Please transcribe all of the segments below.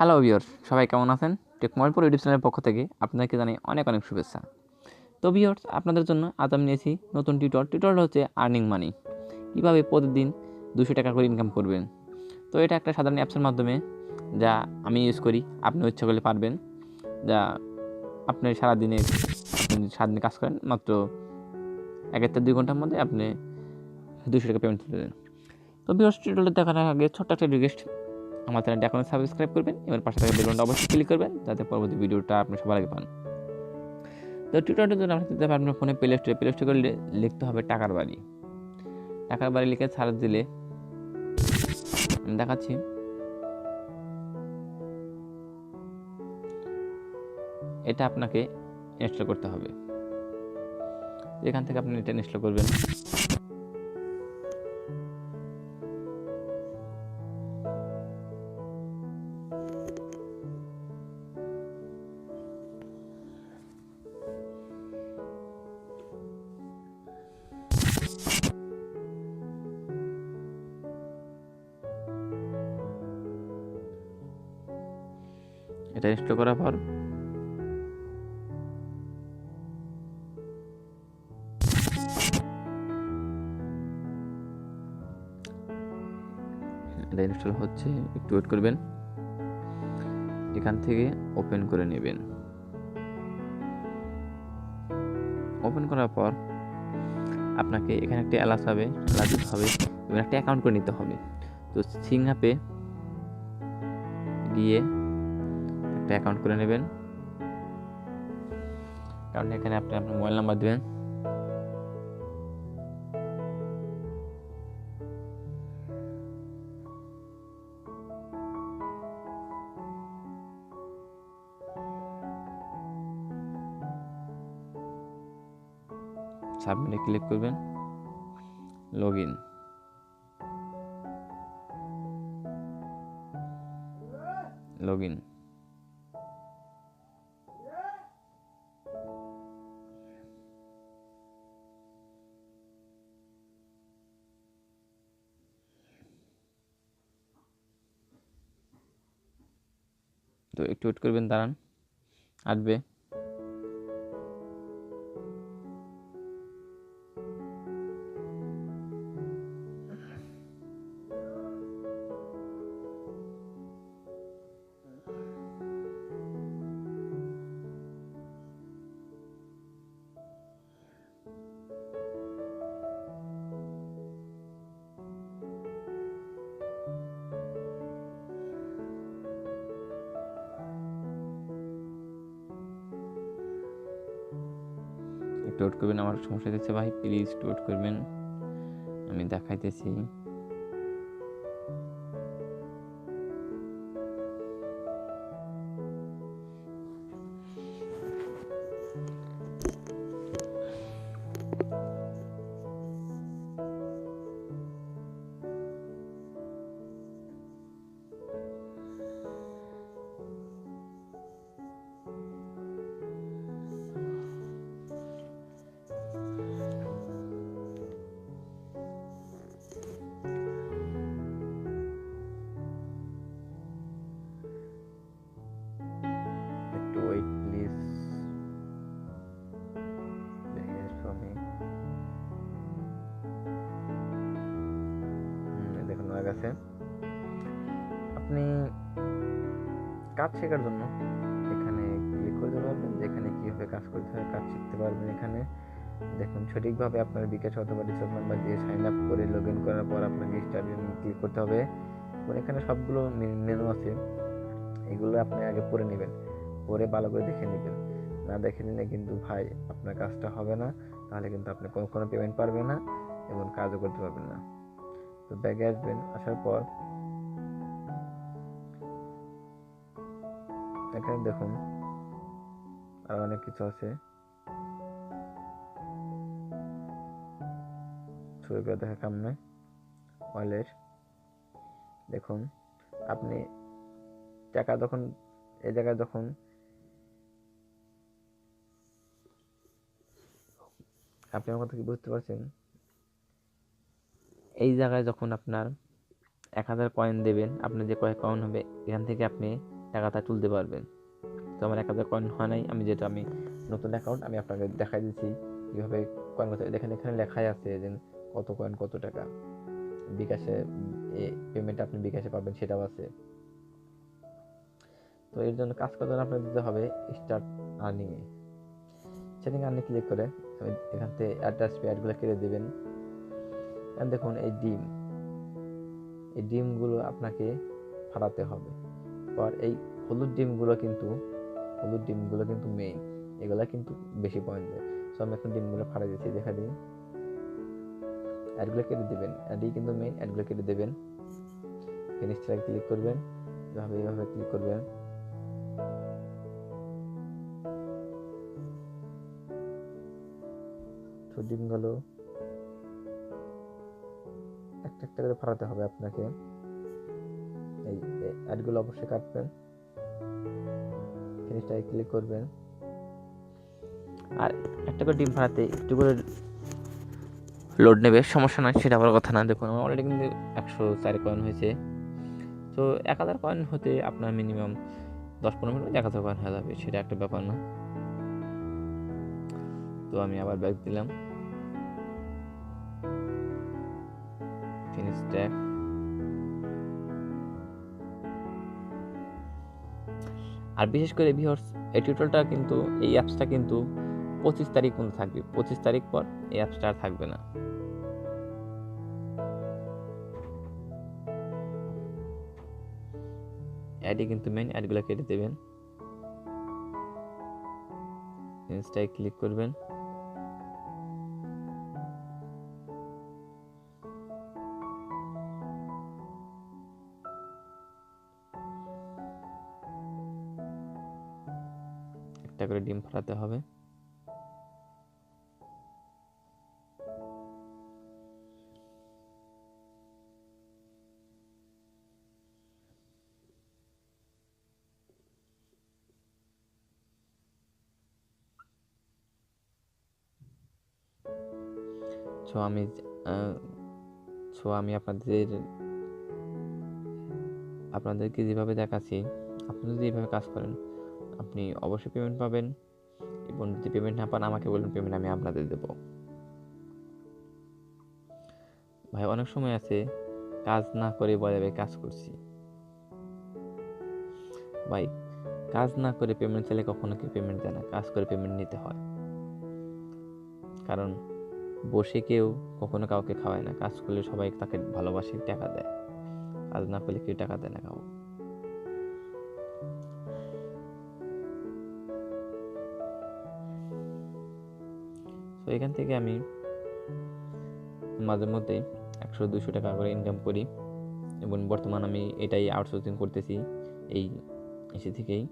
Hello viewers, সবাই কেমন আছেন? টেকমোবাইলপুর ইউটিউব চ্যানেলের পক্ষ থেকে আপনাদেরকে জানাই অনেক অনেক শুভেচ্ছা। তো ভিউয়ার্স, আপনাদের জন্য আজ আমি নিয়েছি নতুন টিউটোরিয়াল হচ্ছে আর্নিং মানি। কীভাবে প্রতিদিন 200 টাকা করে ইনকাম করবেন। তো এটা একটা সাধারণ অ্যাপসের মাধ্যমে যা আমি ইউজ করি, আপনি ইচ্ছা করলে পারবেন। যা আপনি সারাদিনে কাজ করেন, মাত্র 1 থেকে 2 ঘন্টার মধ্যে আপনি 200 টাকা পেমেন্ট দিতে দেন। তো ভিউয়ার্স, টিউটোরিয়ালটা দেখার আগে ছোট্ট একটা রিকোয়েস্ট, আমার চ্যানেলটি এখনও সাবস্ক্রাইব করবেন, এবার পাশে থাকা বেল বাটনটা অবশ্যই ক্লিক করবেন যাতে পরবর্তী ভিডিওটা আপনি সবার আগে পান। তো টিউটোরিয়ালটার জন্য আপনি দিতে পারবেন ফোনে প্লে স্টোরে করলে লিখতে হবে টাকার বাড়ি লিখে সার্চ দিলে আমি দেখাচ্ছি। এটা আপনাকে ইনস্টল করতে হবে। এখান থেকে আপনি এটা ইনস্টল করবেন। এটা ইনস্টল করার পর এটা ইনস্টল হচ্ছে, একটু ওয়েট করবেন। এখান থেকে ওপেন করে নেবেন। ওপেন করার পর আপনাকে এখানে একটা অ্যালাস দিতে হবে এবং একটা অ্যাকাউন্ট করে নিতে হবে। তো সিং অ্যাপে গিয়ে একটা অ্যাকাউন্ট করে নেবেন। কারণ এখানে আপনি আপনার মোবাইল নাম্বার দেবেন। সাবমিটে ক্লিক করবেন। Log in. তো একটু ওয়েট করবেন, দাঁড়ান, আসবে। একটু ওয়েট করবেন, আমার সমস্যা হচ্ছে ভাই, প্লিজ একটু ওয়েট করবেন, আমি দেখাইতেছি। Wait please, hear from me. দেখুন হয়ে গেছে। আপনি কাজ শেখার জন্য এখানে ক্লিক করতে পারবেন, যেখানে কীভাবে কাজ করতে হয় কাজ শিখতে পারবেন। এখানে দেখুন, সঠিকভাবে আপনার বিকাশ অথবা রিচার্জ নাম্বার দিয়ে সাইন আপ করে লগ ইন করার পর আপনাকে স্টার্ট ক্লিক করতে হবে এবং এখানে সবগুলো মেনু আছে, এগুলো আপনি আগে পড়ে নেবেন, পরে ভালো করে দেখে নেবেন। না দেখে নিলে কিন্তু ভাই আপনার কাজটা হবে না, তাহলে কিন্তু আপনি কোনো পেমেন্ট পারবেন না এবং কাজও করতে পারবেন না। তো ব্যাগে আসবেন, আসার পর এখানে দেখুন আর অনেক কিছু আছে, ছবি দেখা কাম নয়। ওয়ালেট দেখুন, আপনি টাকা যখন এই জায়গায় যখন আপনি আমার কথা কি বুঝতে পারছেন, এই জায়গায় যখন আপনার 1000 কয়েন দেবেন, আপনার যে কয়েন হবে এখান থেকে আপনি টাকাটা তুলতে পারবেন। তো আমার 1000 কয়েন হয় নাই, আমি নতুন অ্যাকাউন্ট আমি আপনাকে দেখাই দিচ্ছি কীভাবে কয়েন করতে। দেখেন এখানে লেখাই আছে যে কত কয়েন কত টাকা। বিকাশে পেমেন্ট আপনি বিকাশে পাবেন সেটাও আছে। তো এর জন্য কাজ করতে আপনার দিতে হবে স্টার্ট আর্নিংয়ে। সেটিং আর্নিং ক্লিক করে এখান থেকে অ্যাড্রেস অ্যাডগুলো কেটে দেবেন। দেখুন এই ডিমগুলো আপনাকে ফাটাতে হবে। পর এই হলুদ ডিমগুলো কিন্তু মেইন, এগুলা কিন্তু বেশি পয়েন্ট দেয়। সো আমি এখন ডিমগুলো ফাটাই দিচ্ছি, দেখা দিই। অ্যাডগুলো কেটে দেবেন, অ্যাডই কিন্তু মেইন, অ্যাডগুলো কেটে দেবেন। ফিনিশটায় ক্লিক করবেন, এইভাবে ক্লিক করবেন। তো ডিমগুলো একটা করে ফাটাতে হবে আপনাকে। এই অ্যাডগুলো অবশ্যই কাটবেন, ফিনিশটায় ক্লিক করবেন। আর একটা করে ডিম ফাটাতে একটু করে লোড নেবে, সমস্যা নয়, সেটা আবার কথা না। দেখুন আমার অলরেডি কিন্তু 104 কয়েন হয়েছে। তো 1000 কয়েন হতে আপনার মিনিমাম 10-15 মিনিট 1000 কয়েন হয়ে যাবে, সেটা একটা ব্যাপার না। তো আমি আবার ব্যাক দিলাম, ফিনিশ ট্যাগ। আর বিশেষ করে ভিউয়ার্স, এই টিউটোরিয়ালটা কিন্তু, এই অ্যাপসটা কিন্তু 25 তারিখ পর্যন্ত থাকবে। 25 তারিখ পর এই অ্যাপসটা আর থাকবে না। অ্যাডই কিন্তু মেইন, অ্যাডগুলো কেটে দেবেন, ইনস্টায় ক্লিক করবেন। একটা করে ডিম ফাটাতে হবে। সো আমি আপনাদেরকে যেভাবে দেখাচ্ছি, আপনি যদি এইভাবে কাজ করেন আপনি অবশ্যই পেমেন্ট পাবেন। এবং যদি পেমেন্ট না পান আমাকে বলুন, পেমেন্ট আমি আপনাদের দেবো। ভাই অনেক সময় আছে কাজ না করে বলে ভাই কাজ করছি। ভাই কাজ না করে পেমেন্ট চাইলে কখনো কেউ পেমেন্ট দেয় না, কাজ করে পেমেন্ট নিতে হয়। কারণ বসে কেউ কখনো কাউকে খাওয়ায় না, কাজ করলে সবাই তাকে ভালোবাসে, টাকা দেয়। কাজ না করলে কেউ টাকা দেয় না কাউ। তো এখান থেকে আমি মাঝে মধ্যে 100-200 টাকা করে ইনকাম করি, এবং বর্তমান আমি এটাই আউটসোর্সিং করতেছি এই এসে থেকেই।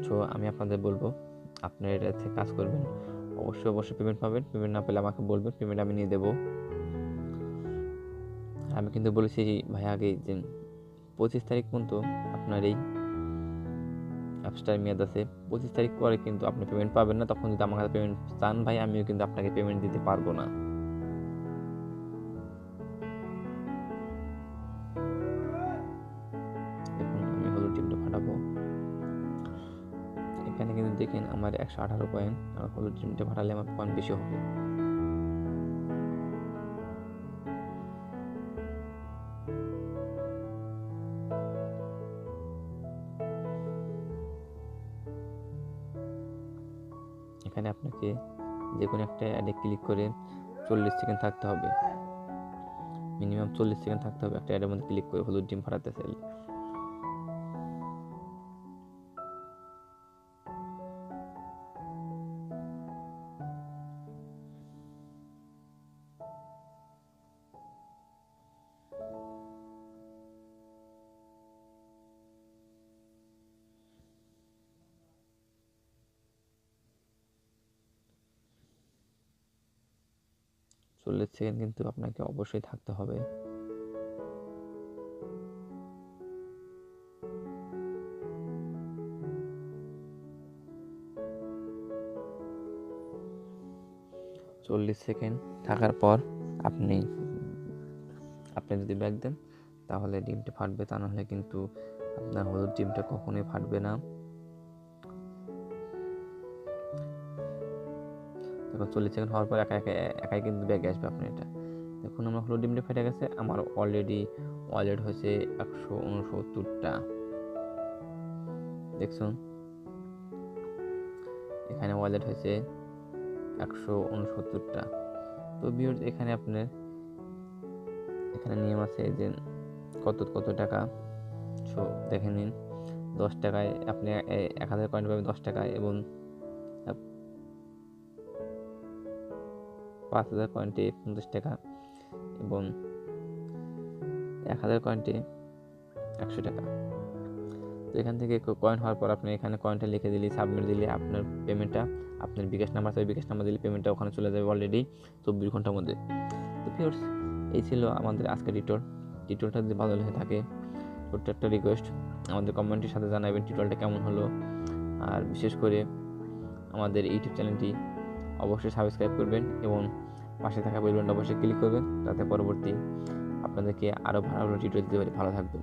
সো আমি আপনাদের বলবো আপনারা এটাতে কাজ করবেন, অবশ্যই পেমেন্ট পাবেন। পেমেন্ট না পেলে আমাকে বলবেন, পেমেন্ট আমি নিয়ে দেবো। আমি কিন্তু বলেছি ভাই আগে যে 25 তারিখ পর্যন্ত আপনার এই অ্যাপসটার মেয়াদ আছে। 25 তারিখ পরে কিন্তু আপনি পেমেন্ট পাবেন না। তখন যদি আমার কাছে পেমেন্ট চান ভাই, আমিও কিন্তু আপনাকে পেমেন্ট দিতে পারবো না। দেখুন আমি হলুদ ডিমটা ফাটাবো। এখানে কিন্তু দেখেন আমার 118 কয়েন। আমার হলুদ ডিমটা ফাটালে আমার কয়েন বেশি হবে। এখানে আপনাকে যে কোনো একটা অ্যাডে ক্লিক করে 40 সেকেন্ড থাকতে হবে, মিনিমাম 40 সেকেন্ড থাকতে হবে একটা অ্যাডের মধ্যে ক্লিক করে হলুদ ডিম ফাটাতে চাইলে। চল্লিশ সেকেন্ড কিন্তু আপনাকে অবশ্যই থাকতে হবে। চল্লিশ সেকেন্ড থাকার পর আপনি আপনি যদি ব্যাক দেন তাহলে ডিমটা ফাটবে, তা নাহলে কিন্তু আপনার হলুদ ডিমটা কখনোই ফাটবে না। তারপর 40 সেকেন্ড হওয়ার পর একাই কিন্তু ব্যাগে আসবে আপনার এটা। দেখুন আমার হলুদ ডিমটা ফেটে গেছে, আমার অলরেডি ওয়ালেট হয়েছে 169টা। দেখুন এখানে ওয়ালেট হয়েছে 169টা। তো ভিউয়ার্স এখানে আপনার এখানে নিয়ম আছে যে কত টাকা, সো দেখে নিন। 10 টাকায় আপনি 1000 কয়েন পাবেন 10 টাকায়, এবং 5000 কয়েনটে 50 টাকা, এবং 1000 কয়েনটে 100 টাকা। তো এখান থেকে কয়েন হওয়ার পর আপনি এখানে কয়েনটা লিখে দিলে, সাবমিট দিলে আপনার পেমেন্টটা, আপনার বিকাশ নাম্বার আছে, বিকাশ নাম্বার দিলে পেমেন্টটা ওখানে চলে যাবে অলরেডি 24 ঘন্টার মধ্যে। তো ভিউয়ার্স এই ছিল আমাদের আজকের টিউটোরিয়ালটা যদি ভালো লেগে থাকে ছোট্ট একটা রিকোয়েস্ট, আমাদের কমেন্টের সাথে জানাবেন টিউটোরিয়ালটা কেমন হলো। আর বিশেষ করে আমাদের ইউটিউব চ্যানেলটি অবশ্যই সাবস্ক্রাইব করবেন এবং পাশে থাকা বেল বাটনটা অবশ্যই ক্লিক করবেন, যাতে পরবর্তী আপনাদেরকে আরও ভালো ভালো টিউটোরিয়াল দিতে পারি। ভালো থাকবেন।